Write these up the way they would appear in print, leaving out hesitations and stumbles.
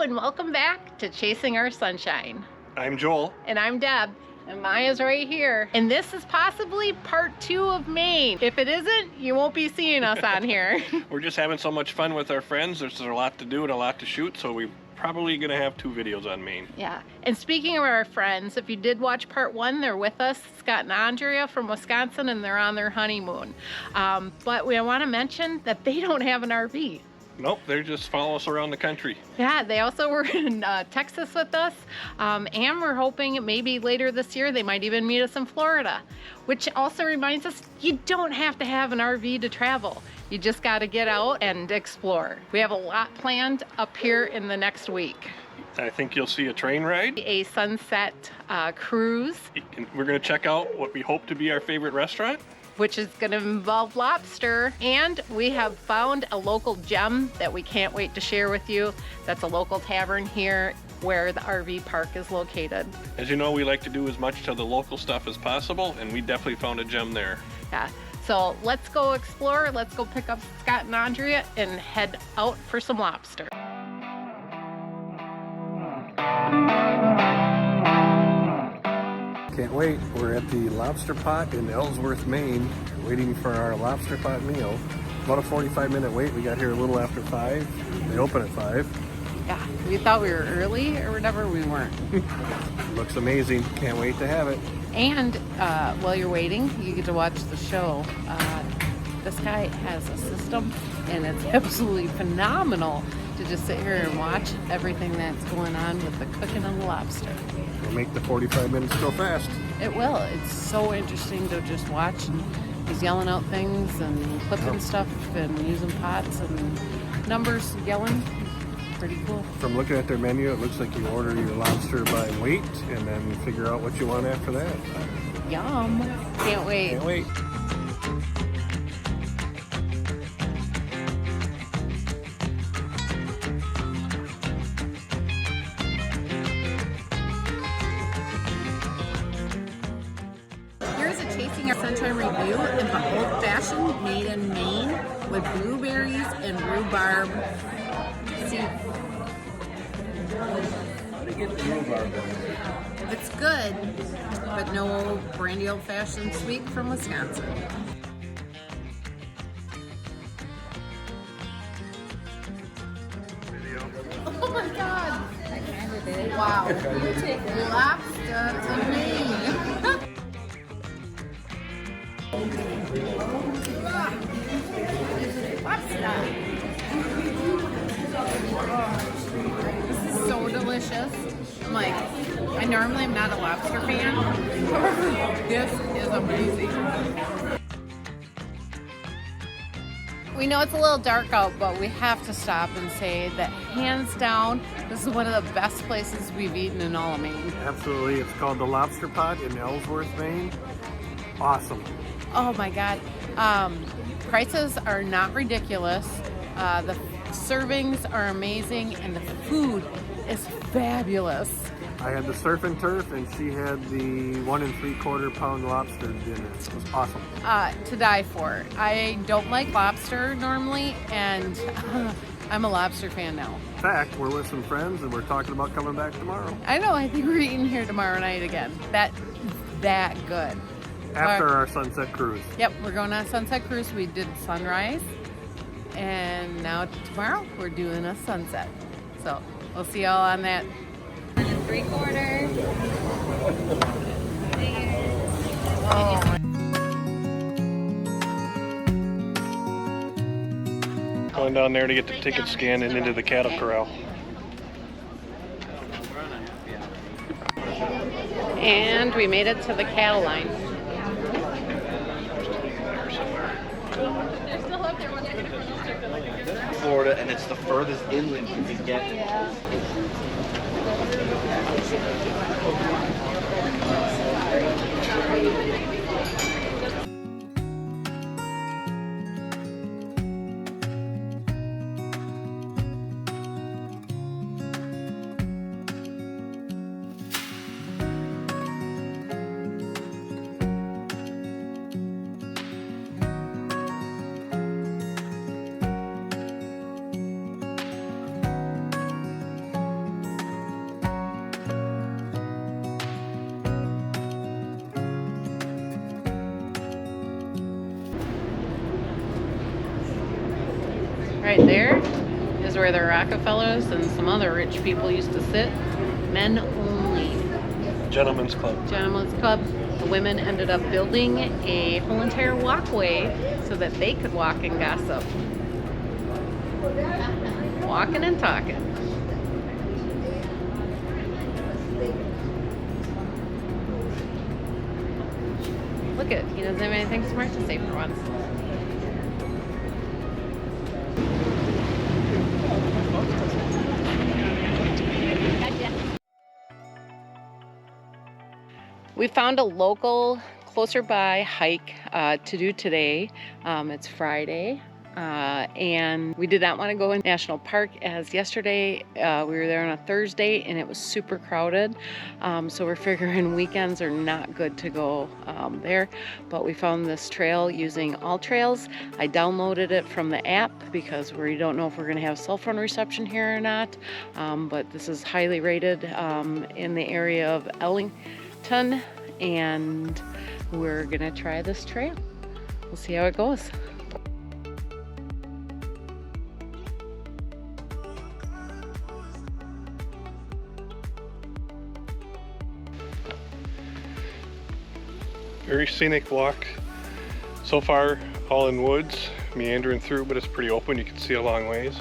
Hello and welcome back to Chasing Our Sunshine. I'm Joel. And I'm Deb. And Maya's right here. And this is possibly part 2 of Maine. If it isn't, you won't be seeing us on here. We're just having so much fun with our friends. There's a lot to do and a lot to shoot, so we're probably going to have 2 videos on Maine. Yeah. And speaking of our friends, if you did watch part 1, they're with us, Scott and Andrea from Wisconsin, and they're on their honeymoon. But we want to mention that they don't have an RV. Nope, they just follow us around the country. Yeah, they also were in Texas with us, and we're hoping maybe later this year they might even meet us in Florida, which also reminds us you don't have to have an RV to travel. You just got to get out and explore. We have a lot planned up here in the next week. I think you'll see a train ride. A sunset cruise. We're going to check out what we hope to be our favorite restaurant, which is going to involve lobster. And we have found a local gem that we can't wait to share with you. That's a local tavern here where the RV park is located. As you know, we like to do as much to the local stuff as possible, and we definitely found a gem there. Yeah, so let's go explore. Let's go pick up Scott and Andrea and head out for some lobster. Can't wait. We're at the Lobster Pot in Ellsworth, Maine, waiting for our Lobster Pot meal. About a 45-minute wait. We got here a little after 5. They open at 5. Yeah, we thought we were early or whatever, we weren't. Looks amazing. Can't wait to have it. And while you're waiting, you get to watch the show. This guy has a system, and it's absolutely phenomenal to just sit here and watch everything that's going on with the cooking of the lobster. It'll make the 45 minutes go fast. It will. It's so interesting to just watch. And he's yelling out things and clipping stuff and using pots and numbers yelling. Pretty cool. From looking at their menu, it looks like you order your lobster by weight and then figure out what you want after that. Yum. Can't wait. Can't wait. Here's a Chasing Our Sunshine review of the old-fashioned made in Maine with blueberries and rhubarb. It's good, but no brandy old-fashioned sweet from Wisconsin. Oh my God! Wow! Lobster to Maine. This is so delicious. I'm like, I normally am not a lobster fan. This is amazing. We know it's a little dark out, but we have to stop and say that hands down, this is one of the best places we've eaten in all of Maine. Absolutely. It's called the Lobster Pot in Ellsworth, Maine. Awesome. Oh my God. Prices are not ridiculous. The servings are amazing and the food is fabulous. I had the surf and turf and she had the 1 3/4 pound lobster dinner. It was awesome. To die for. I don't like lobster normally, and I'm a lobster fan now. In fact, we're with some friends and we're talking about coming back tomorrow. I know, I think we're eating here tomorrow night again. That good. After our sunset cruise. Yep, we're going on a sunset cruise. We did sunrise, and now tomorrow we're doing a sunset. So we'll see y'all on that. 1 3/4. Oh. Going down there to get the ticket scanned and into the cattle corral. And we made it to the cattle line. Florida, and it's the furthest inland you can get. where the Rockefellers and some other rich people used to sit. Men only. Gentlemen's Club. Gentlemen's Club. The women ended up building a whole entire walkway so that they could walk and gossip. Walking and talking. Look at, he doesn't have anything smart to say for once. We found a local, closer by hike to do today. It's Friday. And we did not want to go in National Park as yesterday we were there on a Thursday and it was super crowded, so we're figuring weekends are not good to go there, but we found this trail using All Trails. I downloaded it from the app because we don't know if we're going to have cell phone reception here or not, but this is highly rated in the area of Ellington, and we're gonna try this trail. We'll see how it goes. Very scenic walk. So far, all in woods, meandering through, but it's pretty open. You can see a long ways.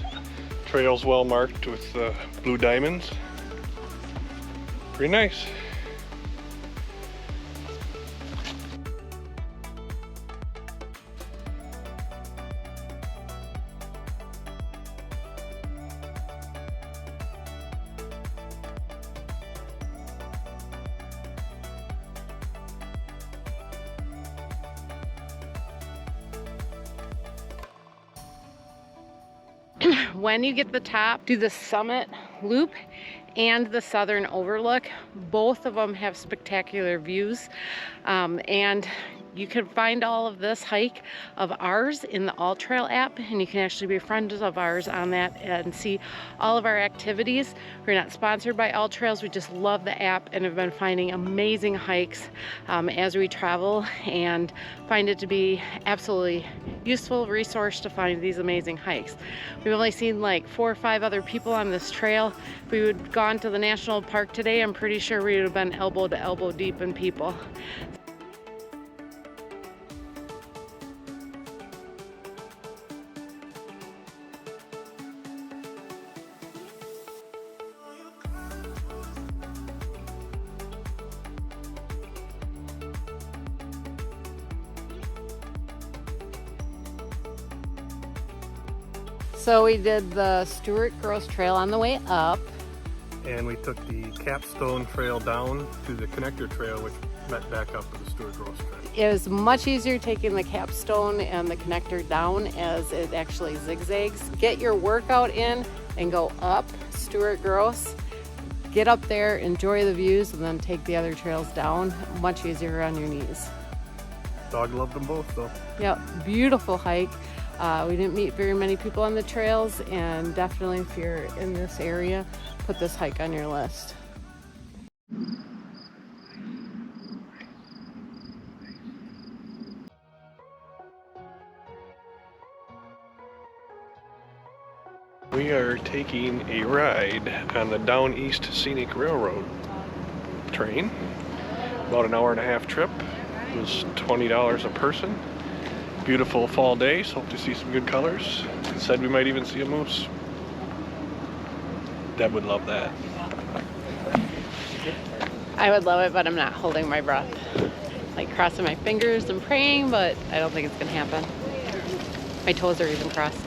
Trails well marked with blue diamonds. Pretty nice. When you get to the top, do the summit loop and the southern overlook. Both of them have spectacular views, and you can find all of this hike of ours in the All Trail app, and you can actually be friends of ours on that and see all of our activities. We're not sponsored by All Trails, we just love the app and have been finding amazing hikes as we travel, and find it to be absolutely useful resource to find these amazing hikes. We've only seen like 4 or 5 other people on this trail. If we would gone to the national park today, I'm pretty sure we would have been elbow to elbow deep in people. So we did the Stuart Gross Trail on the way up. And we took the Capstone Trail down to the Connector Trail, which met back up with the Stuart Gross Trail. It was much easier taking the Capstone and the Connector down as it actually zigzags. Get your workout in and go up Stuart Gross. Get up there, enjoy the views, and then take the other trails down. Much easier on your knees. Dog loved them both though. Yep, beautiful hike. We didn't meet very many people on the trails, and definitely if you're in this area, put this hike on your list. We are taking a ride on the Downeast Scenic Railroad train. About an hour-and-a-half trip. It was $20 a person. Beautiful fall day, so hope to see some good colors. It said we might even see a moose. Deb would love that. I would love it, but I'm not holding my breath. Like crossing my fingers and praying, but I don't think it's gonna happen. My toes are even crossed.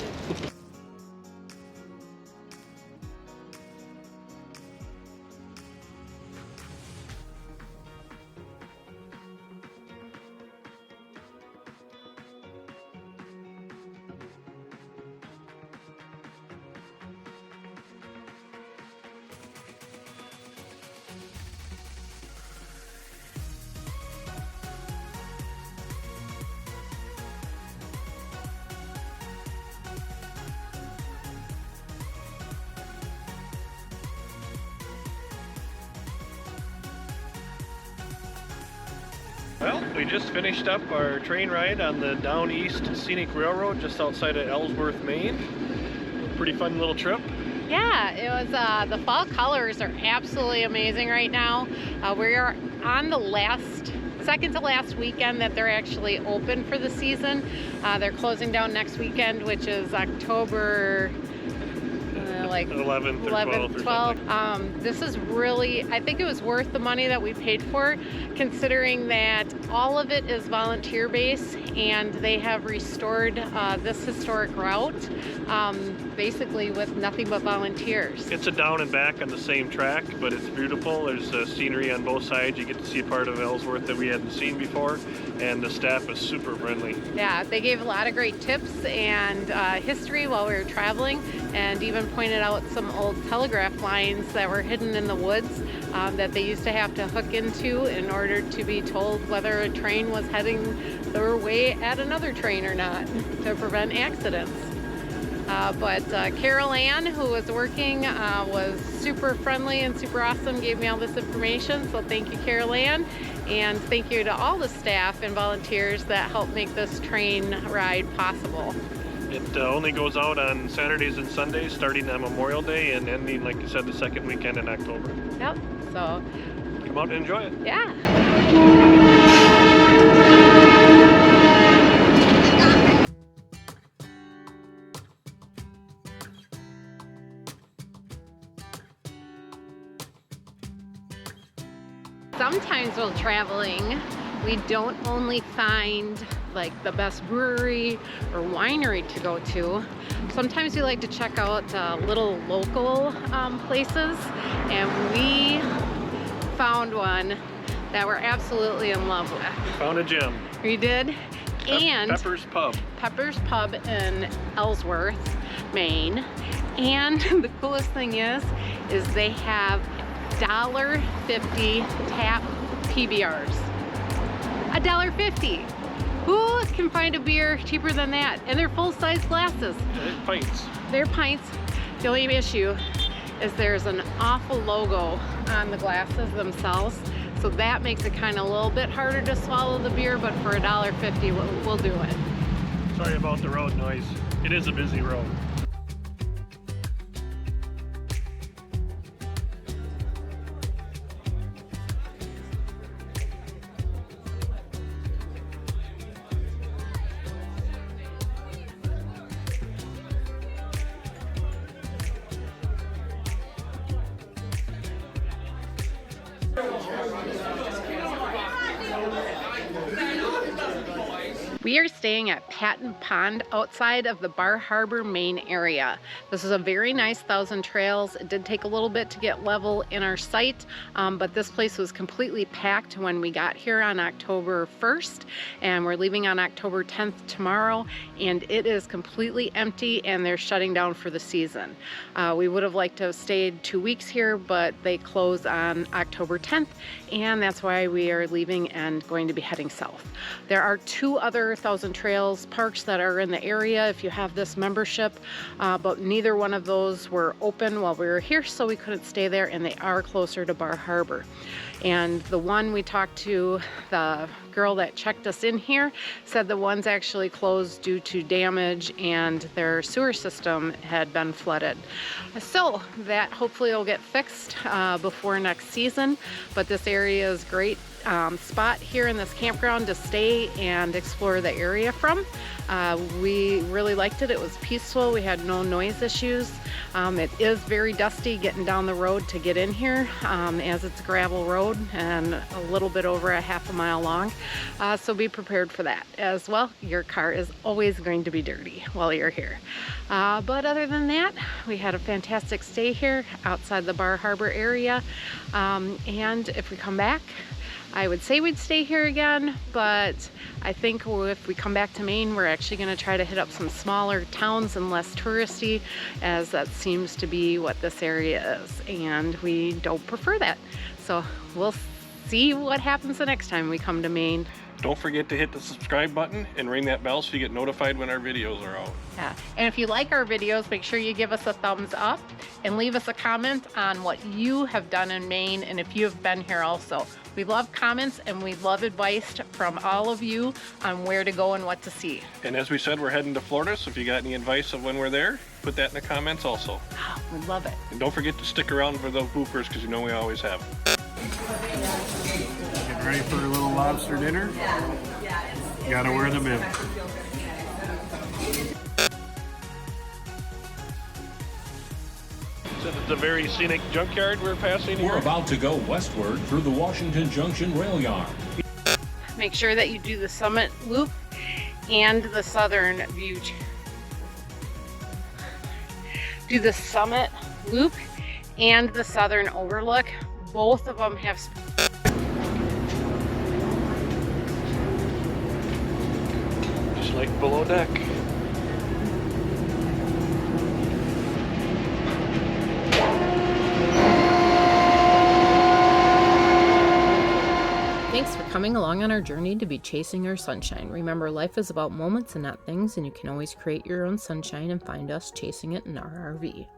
Well, we just finished up our train ride on the Downeast Scenic Railroad just outside of Ellsworth, Maine. Pretty fun little trip. Yeah, it was, the fall colors are absolutely amazing right now. We are on the second to last weekend that they're actually open for the season. They're closing down next weekend, which is October like 11th or 12th. This is really, I think it was worth the money that we paid for, considering that all of it is volunteer based, and they have restored this historic route basically with nothing but volunteers. It's a down and back on the same track, but it's beautiful. There's scenery on both sides. You get to see a part of Ellsworth that we hadn't seen before, and the staff is super friendly. Yeah, they gave a lot of great tips and history while we were traveling, and even pointed out some old telegraph lines that were hidden in the woods that they used to have to hook into in order to be told whether a train was heading their way at another train or not, to prevent accidents. But Carol Ann, who was working, was super friendly and super awesome, gave me all this information, so thank you, Carol Ann, and thank you to all the staff and volunteers that helped make this train ride possible. It only goes out on Saturdays and Sundays, starting on Memorial Day and ending, like you said, the second weekend in October. Yep, so come out and enjoy it. Yeah. Sometimes while traveling, we don't only find like the best brewery or winery to go to. Sometimes we like to check out little local places, and we found one that we're absolutely in love with. Found a gem. We did. And Pepper's Pub. Pepper's Pub in Ellsworth, Maine. And the coolest thing is they have $1.50 tap PBRs. $1.50. Who can find a beer cheaper than that? And they're full-size glasses. They're pints. They're pints. The only issue is there's an awful logo on the glasses themselves, so that makes it kind of a little bit harder to swallow the beer, but for $1.50 we'll do it. Sorry about the road noise. It is a busy road. We are staying at Patton Pond outside of the Bar Harbor Maine area. This is a very nice Thousand Trails. It did take a little bit to get level in our site, but this place was completely packed when we got here on October 1st, and we're leaving on October 10th tomorrow, and it is completely empty and they're shutting down for the season. We would have liked to have stayed 2 weeks here, but they close on October 10th, and that's why we are leaving and going to be heading south. There are 2 other Thousand Trails parks that are in the area if you have this membership, but neither one of those were open while we were here, so we couldn't stay there, and they are closer to Bar Harbor. And the one we talked to, the girl that checked us in here, said the one's actually closed due to damage and their sewer system had been flooded. So that hopefully will get fixed before next season, but this area is great spot here in this campground to stay and explore the area from. We really liked it. It was peaceful. We had no noise issues. It is very dusty getting down the road to get in here, as it's a gravel road and a little bit over a half a mile long. So be prepared for that as well. Your car is always going to be dirty while you're here. But other than that, we had a fantastic stay here outside the Bar Harbor area. And if we come back, I would say we'd stay here again, but I think if we come back to Maine, we're actually going to try to hit up some smaller towns and less touristy, as that seems to be what this area is, and we don't prefer that. So we'll see what happens the next time we come to Maine. Don't forget to hit the subscribe button and ring that bell so you get notified when our videos are out. Yeah, and if you like our videos, make sure you give us a thumbs up and leave us a comment on what you have done in Maine and if you have been here also. We love comments and we love advice from all of you on where to go and what to see. And as we said, we're heading to Florida, so if you got any advice of when we're there, put that in the comments also. Oh, we love it. And don't forget to stick around for those bloopers, because you know we always have them. Getting ready for a little lobster dinner. Gotta wear the bib. Since it's a very scenic junkyard we're passing here. We're about to go westward through the Washington Junction rail yard. Make sure that you do the summit loop and the southern view. Do the summit loop and the southern overlook. Both of them have Just like below deck. Thanks for coming along on our journey to be chasing our sunshine. Remember, life is about moments and not things, and you can always create your own sunshine and find us chasing it in our RV.